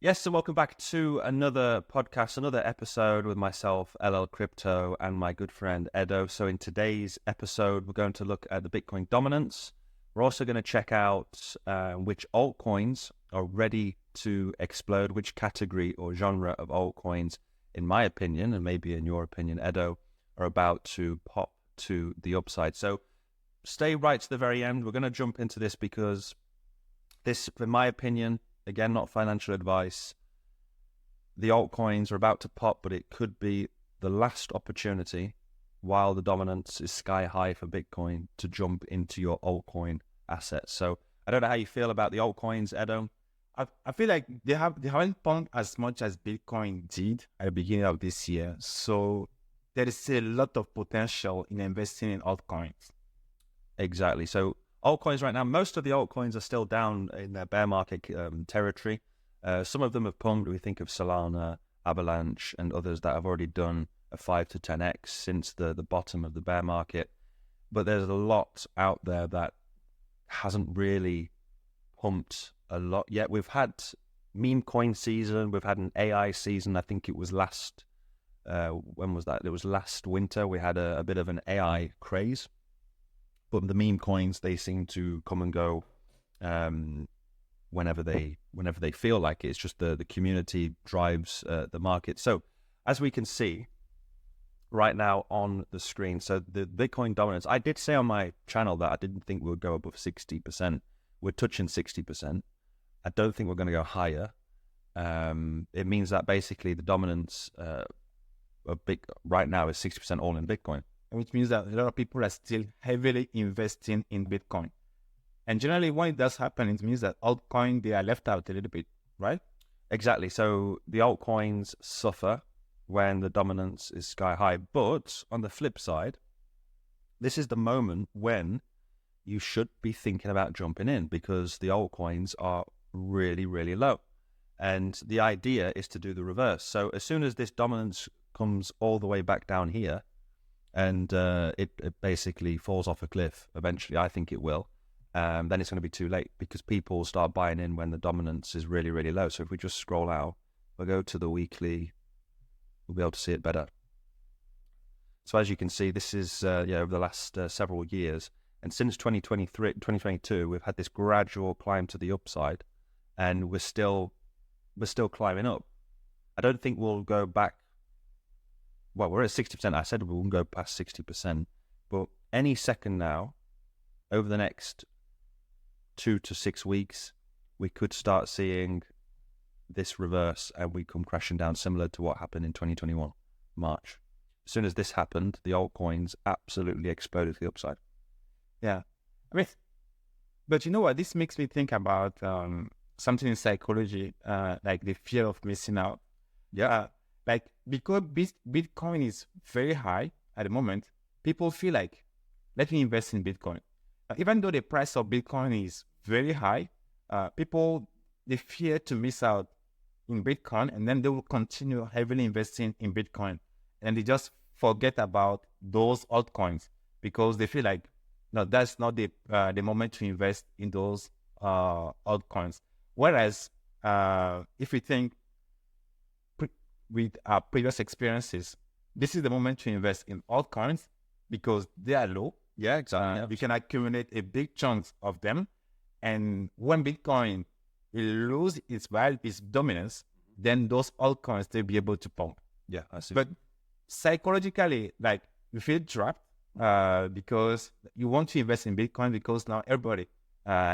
Yes, so welcome back to another podcast, another episode with myself, LLCrypto, and my good friend Edo. So in today's episode, we're going to look at the Bitcoin dominance. We're also going to check out which altcoins are ready to explode, which category or genre of altcoins, in my opinion, and maybe in your opinion, Edo, are about to pop to the upside. So stay right to the very end. We're going to jump into this because this, in my opinion, again, not financial advice, the altcoins are about to pop, but it could be the last opportunity while the dominance is sky high for Bitcoin to jump into your altcoin assets. So I don't know how you feel about the altcoins, Edo. I feel like they haven't pumped as much as Bitcoin did at the beginning of this year. So there is a lot of potential in investing in altcoins. Exactly. So altcoins right now, most of the altcoins are still down in their bear market territory. Some of them have pumped. We think of Solana, Avalanche, and others that have already done a 5 to 10x since the bottom of the bear market. But there's a lot out there that hasn't really pumped a lot yet. We've had meme coin season. We've had an AI season. I think it was when was that? It was last winter. We had a bit of an AI craze. But the meme coins, they seem to come and go whenever they feel like it. It's just the community drives the market. So as we can see right now on the screen, so the Bitcoin dominance, I did say on my channel that I didn't think we would go above 60%. We're touching 60%. I don't think we're going to go higher. It means that basically the dominance right now is 60% all in Bitcoin. Which means that a lot of people are still heavily investing in Bitcoin. And generally, when it does happen, it means that altcoin, they are left out a little bit, right? Exactly. So the altcoins suffer when the dominance is sky high. But on the flip side, this is the moment when you should be thinking about jumping in because the altcoins are really, really low. And the idea is to do the reverse. So as soon as this dominance comes all the way back down here, and it basically falls off a cliff eventually, I think it will, then it's going to be too late because people start buying in when the dominance is really, really low. So if we just scroll out, we'll go to the weekly, we'll be able to see it better. So as you can see, this is over the last several years. And since 2022, we've had this gradual climb to the upside, and we're still climbing up. I don't think we'll go back. Well, we're at 60%. I said we won't go past 60%. But any second now, over the next 2 to 6 weeks, we could start seeing this reverse and we come crashing down similar to what happened in 2021, March. As soon as this happened, the altcoins absolutely exploded to the upside. Yeah. I mean, but you know what? This makes me think about something in psychology, like the fear of missing out. Yeah. Like, because Bitcoin is very high at the moment, people feel like, let me invest in Bitcoin. Even though the price of Bitcoin is very high, people, they fear to miss out in Bitcoin, and then they will continue heavily investing in Bitcoin. And they just forget about those altcoins because they feel like, no, that's not the moment to invest in those altcoins. Whereas, if we think, with our previous experiences, this is the moment to invest in altcoins because they are low. Yeah, exactly. You can accumulate a big chunks of them. And when Bitcoin will lose its value, its dominance, then those altcoins, they'll be able to pump. Yeah, I see. But psychologically, like, you feel trapped because you want to invest in Bitcoin because now everybody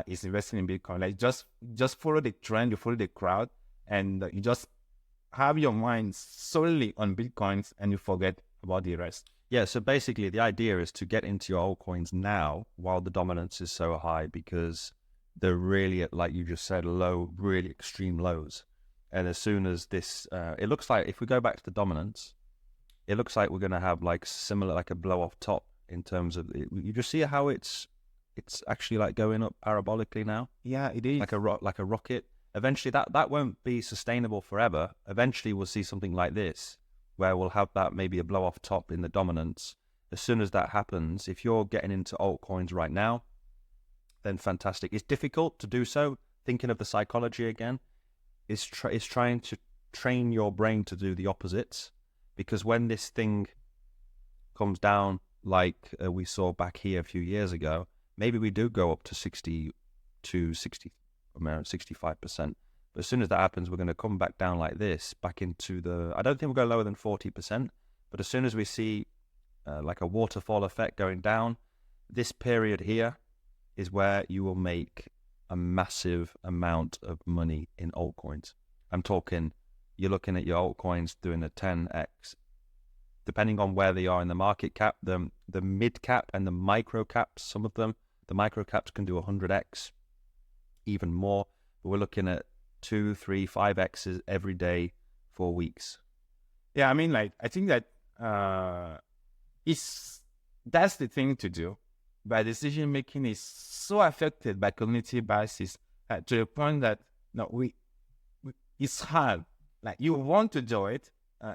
is investing in Bitcoin. Like, just follow the trend, you follow the crowd, and you just have your mind solely on Bitcoins and you forget about the rest. Yeah, so basically the idea is to get into your altcoins now while the dominance is so high because they're really at, like you just said, low, really extreme lows. And as soon as this, it looks like if we go back to the dominance, it looks like we're going to have like similar, like a blow off top in terms of, you just see how it's actually like going up parabolically now? Yeah, it is. Like a rocket. Eventually that won't be sustainable forever. Eventually we'll see something like this where we'll have that maybe a blow off top in the dominance. As soon as that happens, if you're getting into altcoins right now, then fantastic. It's difficult to do so. Thinking of the psychology again, is trying to train your brain to do the opposites, because when this thing comes down, like we saw back here a few years ago, maybe we do go up to 60 to 60, around 65%. But as soon as that happens, we're going to come back down like this, back into the, I don't think we'll go lower than 40%, but as soon as we see like a waterfall effect going down, this period here is where you will make a massive amount of money in altcoins. I'm talking, you're looking at your altcoins doing a 10x, depending on where they are in the market cap, the mid cap and the micro caps, some of them, the micro caps can do 100x, even more. But we're looking at 2, 3, 5x's every day for weeks. Yeah, I mean, like, I think that that's the thing to do. But decision making is so affected by cognitive biases to the point that it's hard. Like, you want to do it,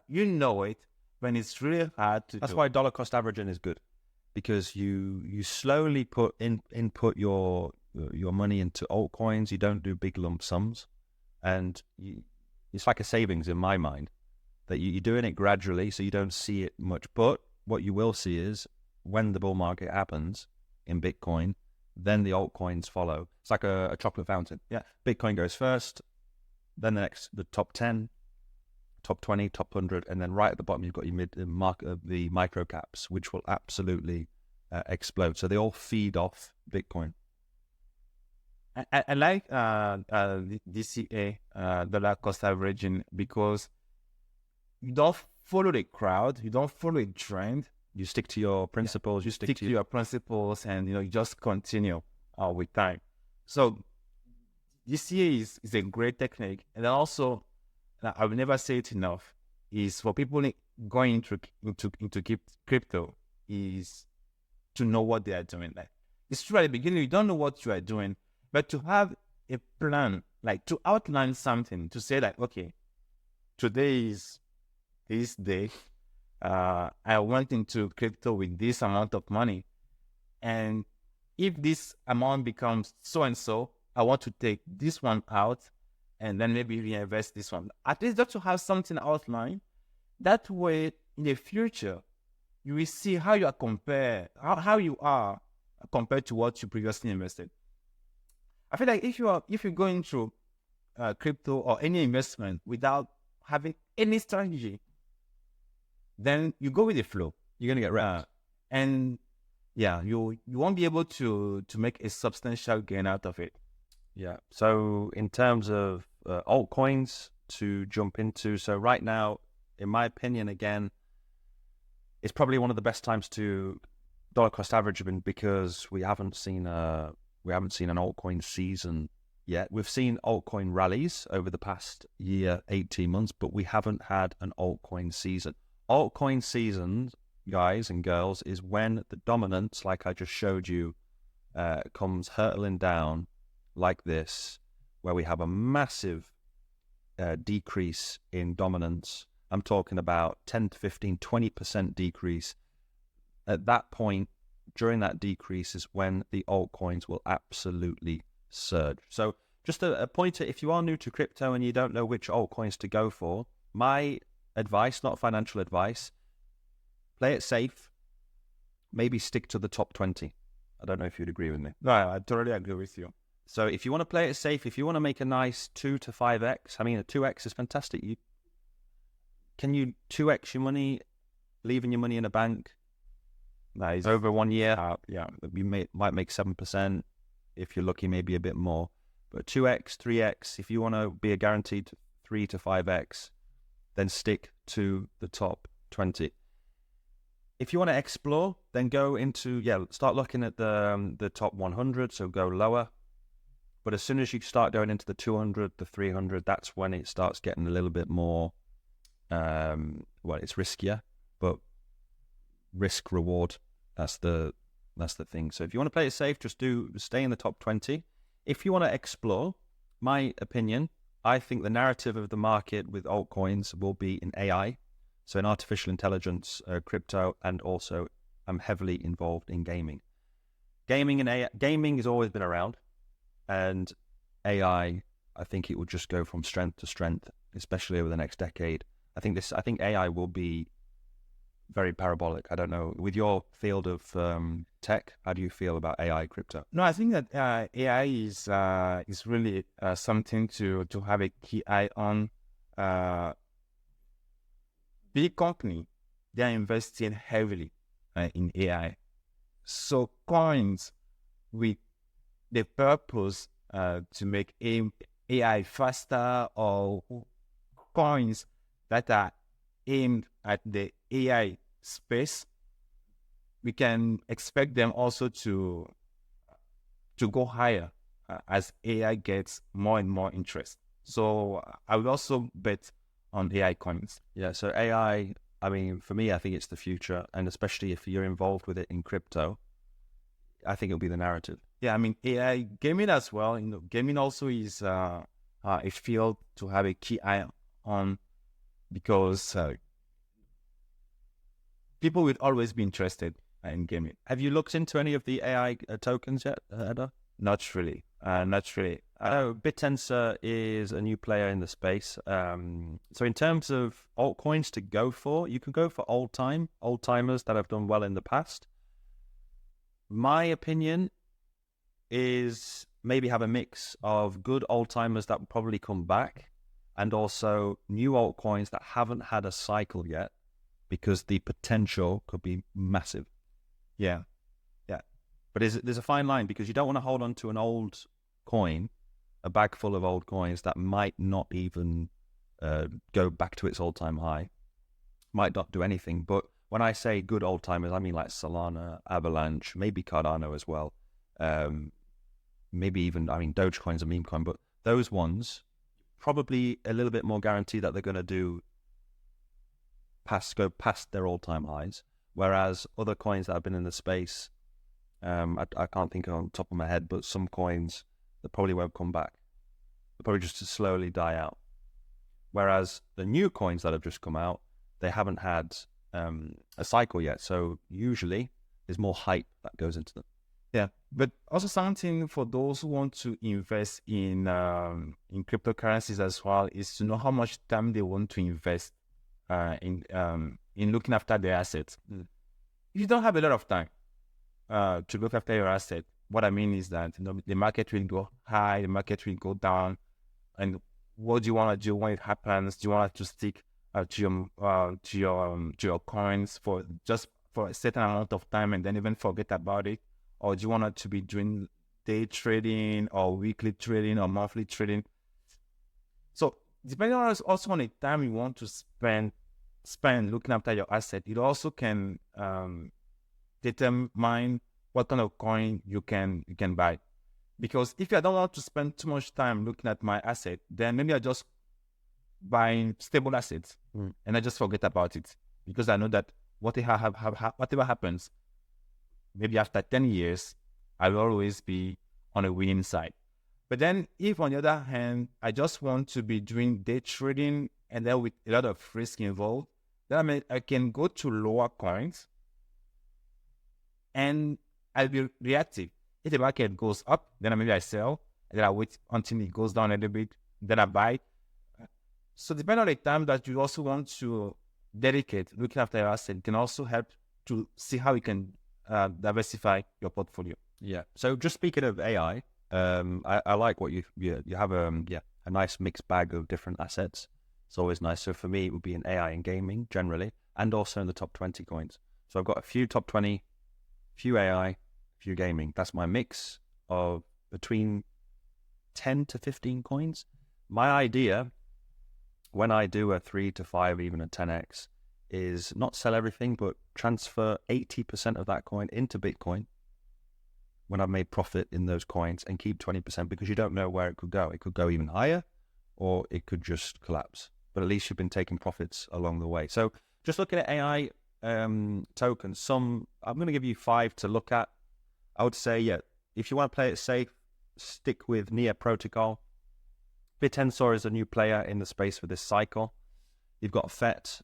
you know it, when it's really hard to do. That's why dollar cost averaging is good, because you slowly input your money into altcoins. You don't do big lump sums, and it's like a savings in my mind, that you're doing it gradually, so you don't see it much. But what you will see is when the bull market happens in Bitcoin, then the altcoins follow. It's like a chocolate fountain. Yeah, Bitcoin goes first, then the top 10, top 20, top 100, and then right at the bottom you've got your the micro caps, which will absolutely explode. So they all feed off Bitcoin. I like DCA, dollar cost averaging, because you don't follow the crowd, you don't follow a trend. You stick to your principles. Yeah, you stick to your principles, and you just continue with time. So DCA is a great technique, and also I will never say it enough, is for people going into crypto, is to know what they are doing. Like, it's true at the beginning you don't know what you are doing, but to have a plan, like to outline something, to say like, okay, today is this day. I went into crypto with this amount of money, and if this amount becomes so and so, I want to take this one out and then maybe reinvest this one. At least just to have something outlined. That way, in the future, you will see how you are how you are compared to what you previously invested. I feel like if you're going through crypto or any investment without having any strategy, then you go with the flow. You're going to get wrecked. And yeah, you won't be able to make a substantial gain out of it. Yeah. So in terms of altcoins to jump into, so right now, in my opinion, again, it's probably one of the best times to dollar cost averaging, because we haven't seen an altcoin season yet. We've seen altcoin rallies over the past year, 18 months, but we haven't had an altcoin season. Altcoin season, guys and girls, is when the dominance, like I just showed you, comes hurtling down like this, where we have a massive decrease in dominance. I'm talking about 10 to 15, 20% decrease. At that point, during that decrease, is when the altcoins will absolutely surge. So just a pointer, if you are new to crypto and you don't know which altcoins to go for, my advice, not financial advice, play it safe, maybe stick to the top 20. I don't know if you'd agree with me. No, I totally agree with you. So if you want to play it safe, if you want to make a nice 2 to 5x, a 2x is fantastic. Can you 2x your money, leaving your money in a bank? Nice. Over 1 year, yeah, you might make 7%. If you're lucky, maybe a bit more. But 2x, 3x, if you want to be a guaranteed 3 to 5x, then stick to the top 20. If you want to explore, then go into, start looking at the top 100, so go lower. But as soon as you start going into the 200, the 300, that's when it starts getting a little bit more, it's riskier, but risk reward, that's the thing. So if you want to play it safe, just stay in the top 20. If you want to explore, my opinion, I think the narrative of the market with altcoins will be in AI, so in artificial intelligence, crypto, and also I'm heavily involved in gaming. Gaming has always been around, and AI I think it will just go from strength to strength, especially over the next decade. I think AI will be very parabolic. I don't know. With your field of tech, how do you feel about AI crypto? No, I think that AI is really something to have a key eye on. Big company, they are investing heavily in AI. So coins with the purpose to make AI faster, or coins that are aimed at the AI space, we can expect them also to go higher as AI gets more and more interest. So I would also bet on AI coins. Yeah, so AI, I mean, for me, I think it's the future. And especially if you're involved with it in crypto, I think it'll be the narrative. Yeah, I mean, AI gaming as well. Gaming also is a field to have a key eye on, because people will always be interested in gaming. Have you looked into any of the AI tokens yet, Eda? Not really. Not really. I know BitTensor is a new player in the space. So in terms of altcoins to go for, you can go for old-timers that have done well in the past. My opinion is maybe have a mix of good old-timers that will probably come back, and also new altcoins that haven't had a cycle yet, because the potential could be massive. Yeah. But there's a fine line, because you don't want to hold on to an old coin, a bag full of old coins that might not even go back to its all-time high, might not do anything. But when I say good old-timers, I mean like Solana, Avalanche, maybe Cardano as well. Maybe even, I mean, Dogecoin's a meme coin, but those ones, probably a little bit more guarantee that they're going to go past their all-time highs. Whereas other coins that have been in the space, I can't think on top of my head, but some coins that probably won't come back. They'll probably just slowly die out. Whereas the new coins that have just come out, they haven't had a cycle yet. So usually there's more hype that goes into them. Yeah, but also something for those who want to invest in cryptocurrencies as well is to know how much time they want to invest in looking after their assets. If you don't have a lot of time to look after your asset, what I mean is that the market will go high, the market will go down, and what do you want to do when it happens? Do you want to stick to your coins for a certain amount of time and then even forget about it, or do you want to be doing day trading or weekly trading or monthly trading? So depending on also on the time you want to spend looking after your asset, it also can determine what kind of coin you can buy. Because if I don't want to spend too much time looking at my asset, then maybe I just buying stable assets and I just forget about it, because I know that whatever happens, maybe after 10 years, I will always be on a winning side. But then if on the other hand, I just want to be doing day trading and then with a lot of risk involved, then I can go to lower coins and I'll be reactive. If the market goes up, then maybe I sell, and then I wait until it goes down a little bit, then I buy. So depending on the time that you also want to dedicate looking after your asset, can also help to see how you can diversify your portfolio. Yeah. So just speaking of AI, I like what you have a nice mixed bag of different assets. It's always nice. So for me, it would be in AI and gaming generally, and also in the top 20 coins. So I've got a few top 20, few AI, few gaming. That's my mix of between 10 to 15 coins. My idea, when I do a 3 to 5, even a 10x, is not sell everything, but transfer 80% of that coin into Bitcoin when I've made profit in those coins, and keep 20%, because you don't know where it could go. It could go even higher, or it could just collapse. But at least you've been taking profits along the way. So just looking at AI tokens, I'm going to give you 5 to look at. I would say, if you want to play it safe, stick with Near Protocol. BitTensor is a new player in the space for this cycle. You've got FET,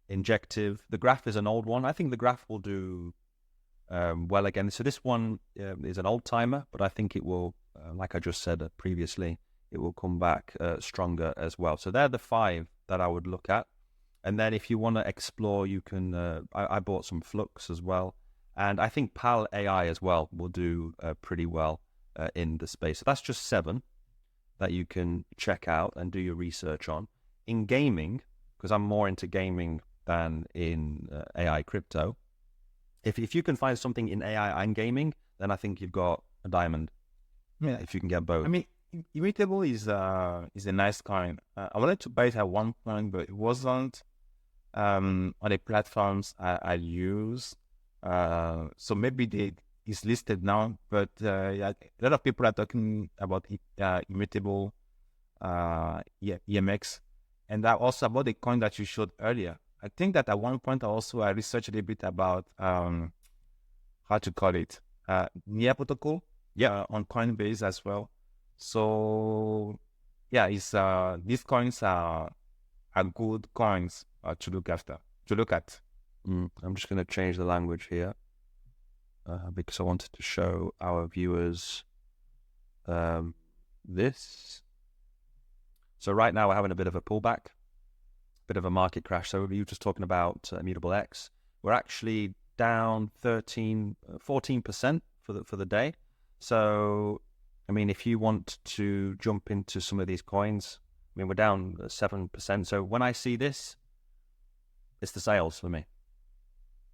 Injective. The Graph is an old one. I think the Graph will do well again. So this one is an old timer, but I think it will, like I just said previously, it will come back stronger as well. So they're the 5 that I would look at. And then if you want to explore, you can, I bought some Flux as well. And I think PAL AI as well will do pretty well in the space. So that's just 7 that you can check out and do your research on. In gaming, because I'm more into gaming than in AI crypto, if you can find something in AI and gaming, then I think you've got a diamond. Yeah, if you can get both. I mean, Immutable is a nice coin. I wanted to buy it at one point, but it wasn't on the platforms I use. So maybe it's listed now, but yeah, a lot of people are talking about it, Immutable, EMX, and also about the coin that you showed earlier. I think that at one point I researched a little bit about how to call it, Nia protocol, on Coinbase as well. So yeah, it's these coins are good coins to look at. I'm just going to change the language here because I wanted to show our viewers this. So right now we're having a bit of a pullback, bit of a market crash. So you were just talking about Immutable X. We're actually down 14% for the day. So, I mean, if you want to jump into some of these coins, I mean, we're down 7%. So when I see this, it's the sales for me.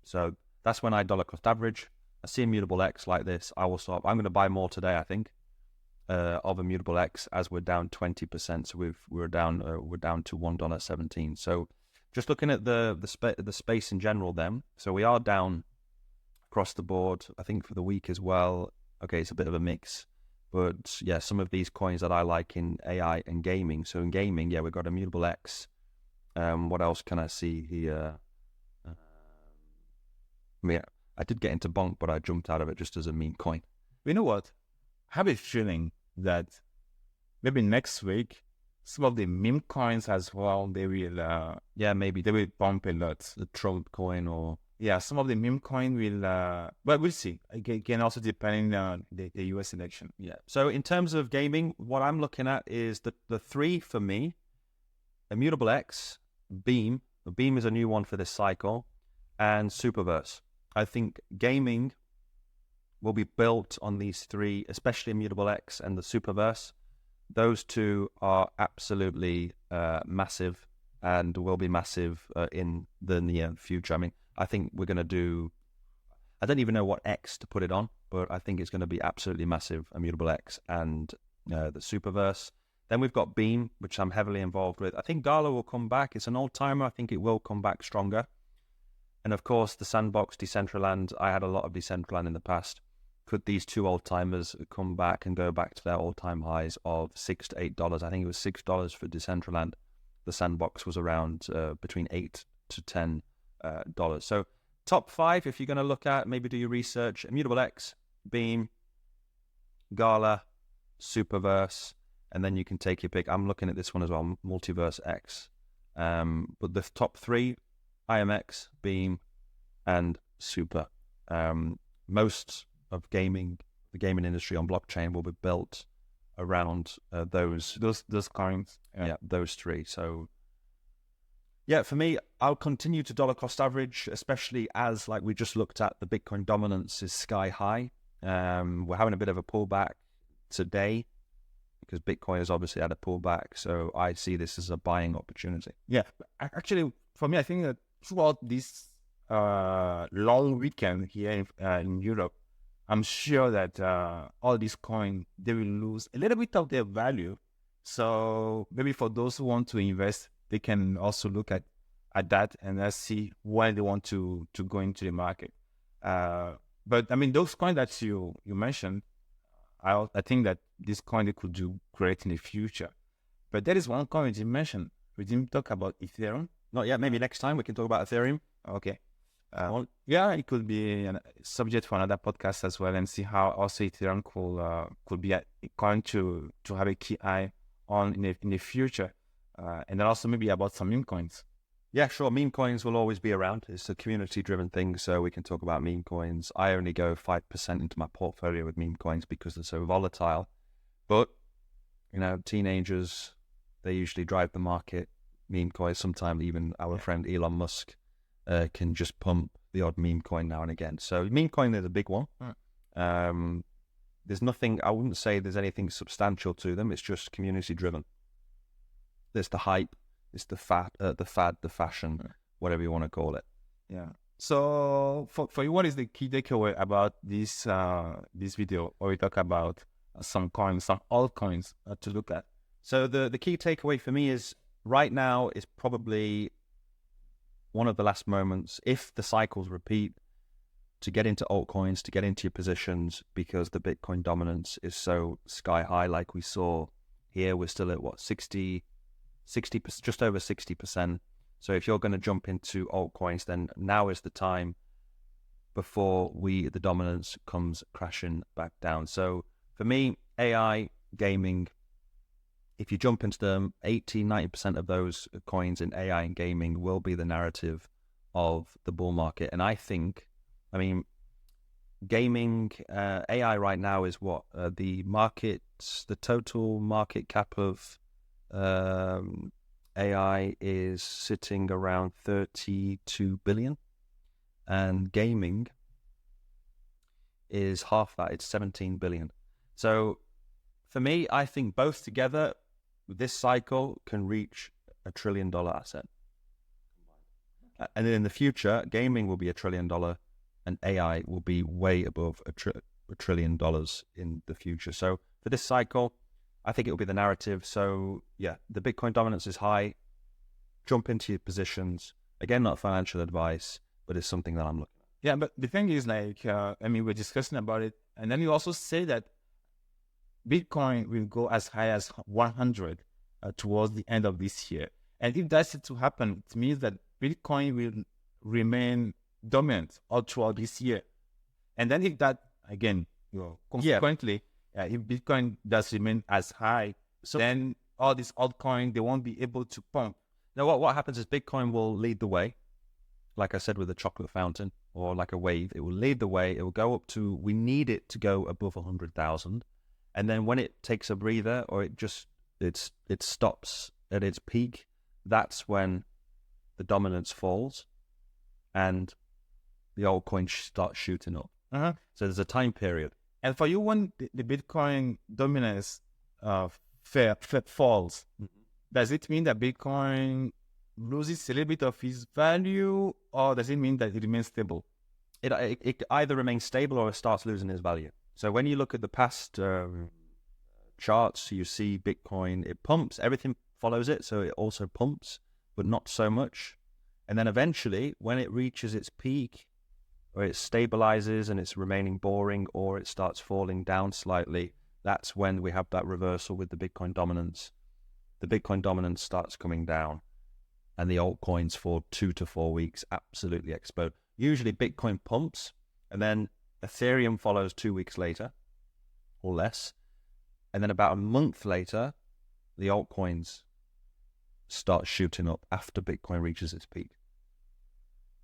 So that's when I dollar cost average. I see Immutable X like this, I will stop. I'm going to buy more today, I think, of Immutable X as we're down 20%. So we're down to $1.17. So just looking at the space in general, then. So we are down across the board. I think for the week as well. Okay, it's a bit of a mix, but yeah, some of these coins that I like in AI and gaming. So in gaming, yeah, we've got Immutable X. What else can I see here? I did get into Bonk, but I jumped out of it just as a meme coin. You know what? I have a feeling that maybe next week, some of the meme coins as well, they will, maybe they will bump a lot. The Trump coin or... Yeah, some of the meme coin will, but we'll see. Again, also depending on the US election. Yeah. So in terms of gaming, what I'm looking at is the 3 for me: Immutable X, Beam. Beam is a new one for this cycle, and Superverse. I think gaming will be built on these 3, especially Immutable X and the Superverse. Those 2 are absolutely massive and will be massive in the near future. I mean, I think we're going to do, I don't even know what X to put it on, but I think it's going to be absolutely massive, Immutable X and the Superverse. Then we've got Beam, which I'm heavily involved with. I think Gala will come back. It's an old timer. I think it will come back stronger. And of course, the Sandbox, Decentraland. I had a lot of Decentraland in the past. Could these 2 old timers come back and go back to their all-time highs of $6 to $8? I think it was $6 for Decentraland. The Sandbox was around between $8 to $10. So top 5, if you're going to look at, maybe do your research: Immutable X, Beam, Gala, Superverse, and then you can take your pick. I'm looking at this one as well, Multiverse X. But the top 3, IMX, Beam, and Super. Most of the gaming industry on blockchain will be built around those coins. Yeah, those 3. So yeah, for me, I'll continue to dollar cost average, especially as, like we just looked at, the Bitcoin dominance is sky high. We're having a bit of a pullback today because Bitcoin has obviously had a pullback. So I see this as a buying opportunity. Yeah, actually, for me, I think that throughout this long weekend here in Europe, I'm sure that all these coins, they will lose a little bit of their value. So maybe for those who want to invest, they can also look at that and see when they want to go into the market. But I mean, those coins that you mentioned, I think that this coin, they could do great in the future. But there is one coin you mentioned. We didn't talk about Ethereum. Not yet. Maybe next time we can talk about Ethereum. Okay. Yeah, it could be a subject for another podcast as well, and see how also Ethereum could be a coin to have a key eye on in the future, and then also maybe about some meme coins. Yeah, sure. Meme coins will always be around. It's a community-driven thing, so we can talk about meme coins. I only go 5% into my portfolio with meme coins because they're so volatile. But teenagers, they usually drive the market. Meme coins, sometimes even our friend Elon Musk can just pump the odd meme coin now and again. So meme coin is a big one. There's nothing, I wouldn't say there's anything substantial to them. It's just community driven. There's the hype, it's the fad, the fashion, whatever you want to call it. Yeah. So for you, what is the key takeaway about this video, where we talk about some coins, some altcoins to look at? So the key takeaway for me is right now is probably one of the last moments, if the cycles repeat, to get into altcoins, to get into your positions, because the Bitcoin dominance is so sky high. Like we saw here, we're still at what, 60, just over 60%. So if you're going to jump into altcoins, then now is the time before the dominance comes crashing back down. So for me, AI, gaming, if you jump into them, 80-90% of those coins in AI and gaming will be the narrative of the bull market. And I think, gaming, AI right now is what? The total market cap of AI is sitting around 32 billion. And gaming is half that, it's 17 billion. So for me, I think both together, this cycle can reach $1 trillion asset. And then in the future, gaming will be $1 trillion and AI will be way above $1 trillion in the future. So for this cycle, I think it will be the narrative. So yeah, the Bitcoin dominance is high. Jump into your positions. Again, not financial advice, but it's something that I'm looking at. Yeah, but the thing is, we're discussing about it. And then you also say that Bitcoin will go as high as 100 towards the end of this year. And if that's to happen, it means that Bitcoin will remain dominant all throughout this year. And then if that, again, consequently, if Bitcoin does remain as high, then all these altcoins, they won't be able to pump. Now, what happens is Bitcoin will lead the way. Like I said, with a chocolate fountain or like a wave, it will lead the way. It will go up to, we need it to go above 100,000. And then when it takes a breather or it stops at its peak, that's when the dominance falls and the altcoins start shooting up. So there's a time period. And for you, when the Bitcoin dominance falls, does it mean that Bitcoin loses a little bit of its value, or does it mean that it remains stable? It either remains stable or it starts losing its value. So when you look at the past charts, you see Bitcoin, it pumps, everything follows it, so it also pumps, but not so much. And then eventually, when it reaches its peak, or it stabilizes and it's remaining boring, or it starts falling down slightly, that's when we have that reversal with the Bitcoin dominance. The Bitcoin dominance starts coming down, and the altcoins for 2 to 4 weeks absolutely explode. Usually Bitcoin pumps, and then Ethereum follows 2 weeks later, or less. And then about a month later, the altcoins start shooting up after Bitcoin reaches its peak.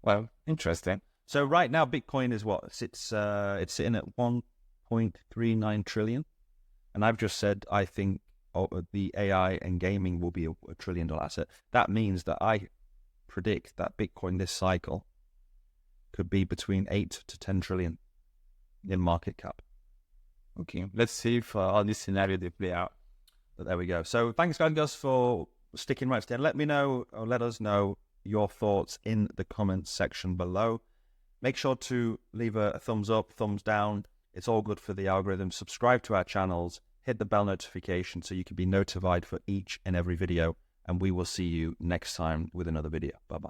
Well, interesting. So right now, Bitcoin is what? It's sitting at 1.39 trillion. And I've just said, I think the AI and gaming will be a $1 trillion asset. That means that I predict that Bitcoin this cycle could be between 8 to 10 trillion in market cap. Okay, let's see if all these scenarios they play out. But there we go. So thanks, guys, for sticking right to the end. Let me know, or let us know your thoughts in the comments section below. Make sure to leave a thumbs up, thumbs down. It's all good for the algorithm. Subscribe to our channels. Hit the bell notification so you can be notified for each and every video. And we will see you next time with another video. Bye-bye.